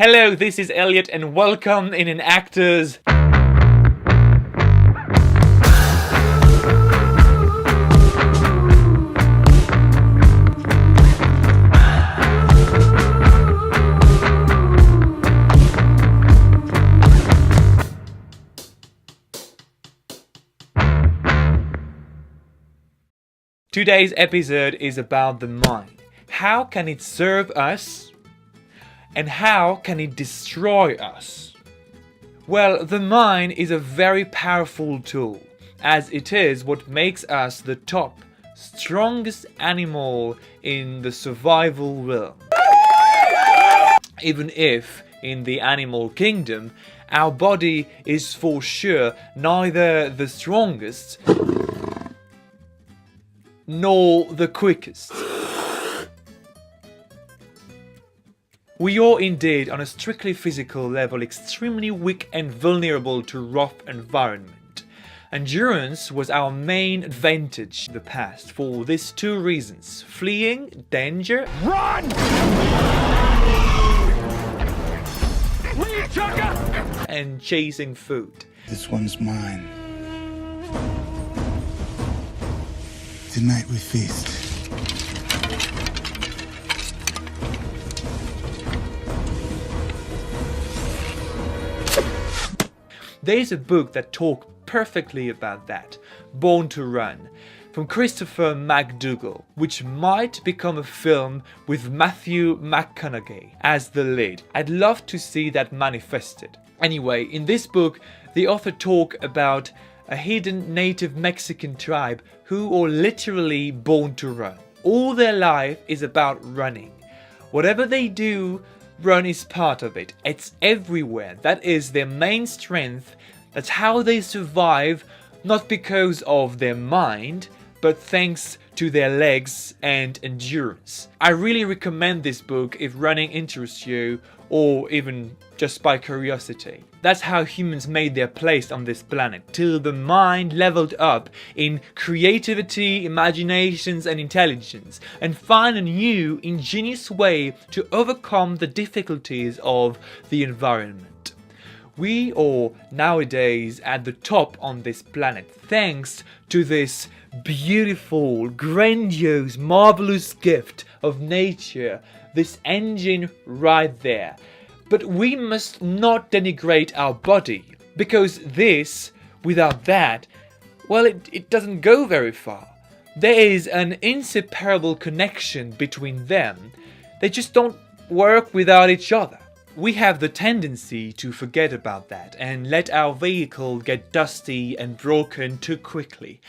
Hello, this is Eliot and welcome in an actor's... Today's episode is about the mind. How can it serve us? And how can it destroy us? Well, the mind is a very powerful tool, as it is what makes us the top, strongest animal in the survival realm. Even if, in the animal kingdom, our body is for sure neither the strongest nor the quickest. We are indeed, on a strictly physical level, extremely weak and vulnerable to rough environment. Endurance was our main advantage in the past for these two reasons: fleeing danger, run! Leave, Chugga! And chasing food. This one's mine. Tonight we feast. There's a book that talks perfectly about that, Born to Run, from Christopher McDougall, which might become a film with Matthew McConaughey as the lead. I'd love to see that manifested. Anyway, in this book, the author talks about a hidden native Mexican tribe who are literally born to run. All their life is about running. Whatever they do, run is part of it. It's everywhere. That is their main strength. That's how they survive, not because of their mind, but thanks to their legs and endurance. I really recommend this book if running interests you, or even just by curiosity. That's how humans made their place on this planet, till the mind leveled up in creativity, imaginations and intelligence, and find a new, ingenious way to overcome the difficulties of the environment. We are nowadays at the top on this planet, thanks to this beautiful, grandiose, marvelous gift of nature, this engine right there. But we must not denigrate our body, because this, without that, well, it doesn't go very far. There is an inseparable connection between them. They just don't work without each other. We have the tendency to forget about that and let our vehicle get dusty and broken too quickly.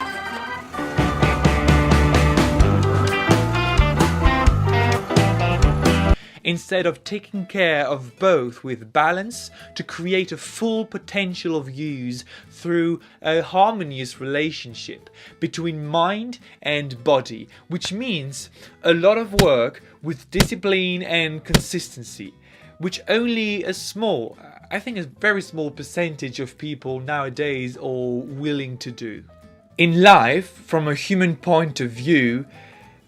Instead of taking care of both with balance to create a full potential of use through a harmonious relationship between mind and body, which means a lot of work with discipline and consistency, which only a small, I think a very small percentage of people nowadays are willing to do. In life, from a human point of view,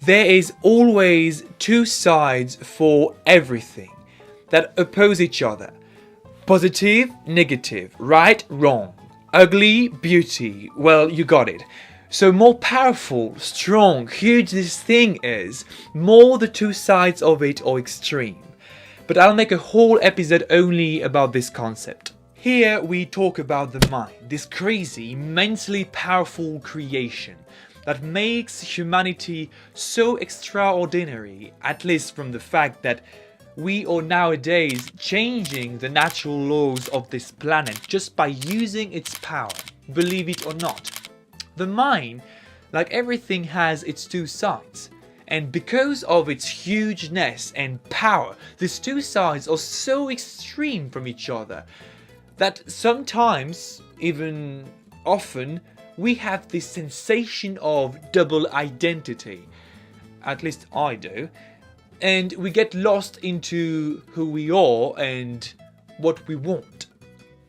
there is always two sides for everything that oppose each other. Positive, negative, right, wrong, ugly, beauty, well, you got it. So more powerful, strong, huge this thing is, more the two sides of it are extreme. But I'll make a whole episode only about this concept. Here we talk about the mind, this crazy, immensely powerful creation that makes humanity so extraordinary, at least from the fact that we are nowadays changing the natural laws of this planet just by using its power, believe it or not. The mind, like everything, has its two sides. And because of its hugeness and power, these two sides are so extreme from each other that sometimes, even often, we have this sensation of double identity. At least I do. And we get lost into who we are and what we want.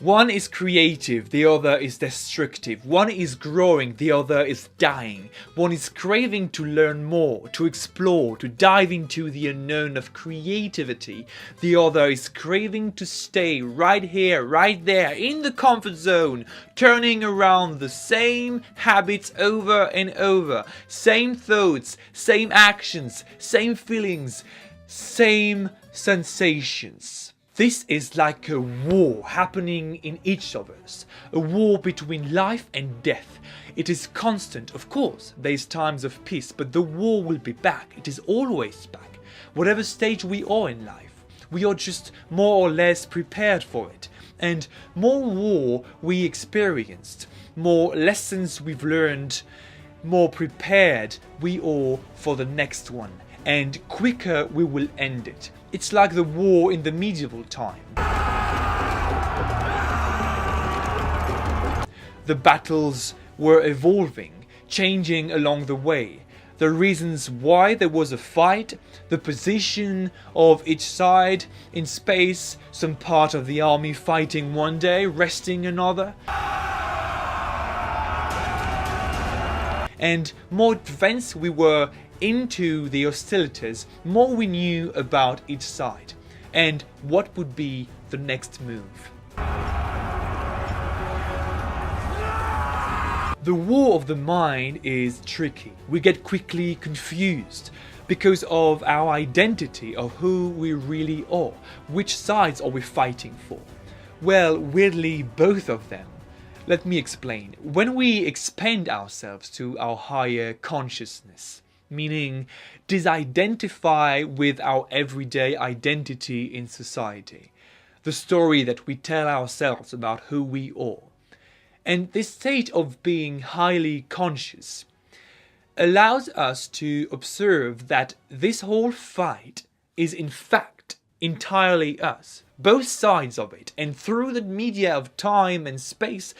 One is creative, the other is destructive. One is growing, the other is dying. One is craving to learn more, to explore, to dive into the unknown of creativity. The other is craving to stay right here, right there, in the comfort zone, turning around the same habits over and over. Same thoughts, same actions, same feelings, same sensations. This is like a war happening in each of us, a war between life and death. It is constant, of course, there's times of peace, but the war will be back, it is always back. Whatever stage we are in life, we are just more or less prepared for it. And more war we experienced, more lessons we've learned, more prepared we are for the next one, and quicker we will end it. It's like the war in the medieval time. The battles were evolving, changing along the way. The reasons why there was a fight, the position of each side in space, some part of the army fighting one day, resting another. And more advanced we were into the hostilities, more we knew about each side and what would be the next move. The war of the mind is tricky. We get quickly confused because of our identity of who we really are. Which sides are we fighting for? Well, weirdly, both of them. Let me explain. When we expand ourselves to our higher consciousness, meaning disidentify with our everyday identity in society, the story that we tell ourselves about who we are. And this state of being highly conscious allows us to observe that this whole fight is in fact entirely us, both sides of it, and through the media of time and space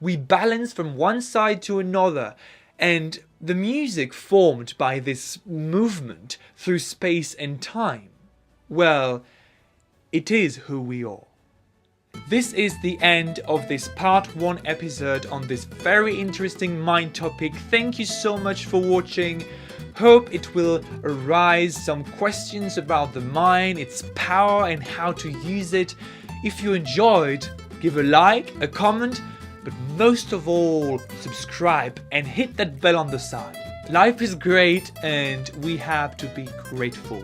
we balance from one side to another, and the music formed by this movement through space and time, well, it is who we are. This is the end of this part 1 episode on this very interesting mind topic. Thank you so much for watching. Hope it will arise some questions about the mind, its power and how to use it. If you enjoyed, give a like, a comment, but most of all, subscribe and hit that bell on the side. Life is great and we have to be grateful.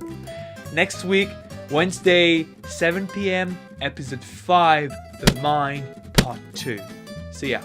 Next week, Wednesday, 7 p.m, episode 5, The Mind, part 2. See ya.